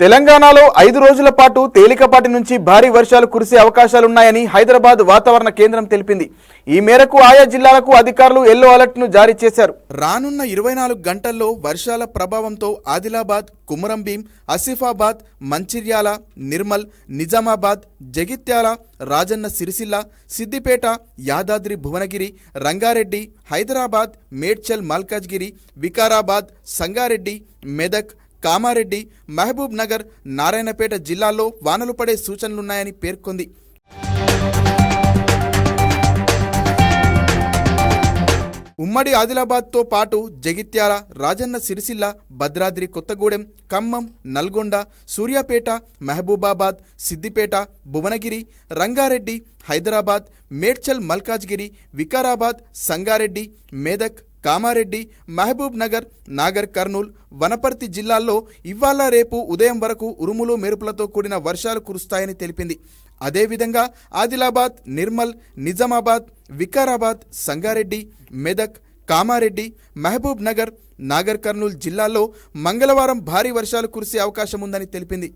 తెలంగాణలో 5 రోజుల పాటు తేలికపాటి నుంచి భారీ వర్షాలు కురిసే అవకాశాలున్నాయని హైదరాబాద్ వాతావరణ కేంద్రం తెలిపింది. ఈ మేరకు ఆయా జిల్లాలకు అధికారులు ఎల్లో అలర్ట్ ను జారీ చేశారు. రానున్న 24 గంటల్లో వర్షాల ప్రభావంతో ఆదిలాబాద్, కుమరంభీం, ఆసిఫాబాద్, మంచిర్యాల, నిర్మల్, నిజామాబాద్, జగిత్యాల, రాజన్న సిరిసిల్ల, సిద్దిపేట, యాదాద్రి భువనగిరి, రంగారెడ్డి, హైదరాబాద్, మేడ్చల్ మల్కాజ్గిరి, వికారాబాద్, సంగారెడ్డి, మెదక్, కామారెడ్డి, మహబూబ్ నగర్, నారాయణపేట జిల్లాల్లో వానలు పడే సూచనలున్నాయని పేర్కొంది. ఉమ్మడి ఆదిలాబాద్తో పాటు జగిత్యాల, రాజన్న సిరిసిల్ల, భద్రాద్రి కొత్తగూడెం, ఖమ్మం, నల్గొండ, సూర్యాపేట, మహబూబాబాద్, సిద్దిపేట, భువనగిరి, రంగారెడ్డి, హైదరాబాద్, మేడ్చల్ మల్కాజ్గిరి, వికారాబాద్, సంగారెడ్డి, మెదక్, కామారెడ్డి, మహబూబ్ నగర్, నాగర్ కర్నూల్, వనపర్తి జిల్లాల్లో ఇవాళ రేపు ఉదయం వరకు ఉరుములు మెరుపులతో కూడిన వర్షాలు కురుస్తాయని తెలిపింది. అదేవిధంగా ఆదిలాబాద్, నిర్మల్, నిజామాబాద్, వికారాబాద్, సంగారెడ్డి, మెదక్, కామారెడ్డి, మహబూబ్ నగర్, నాగర్ కర్నూల్ జిల్లాల్లో మంగళవారం భారీ వర్షాలు కురిసే అవకాశం ఉందని తెలిపింది.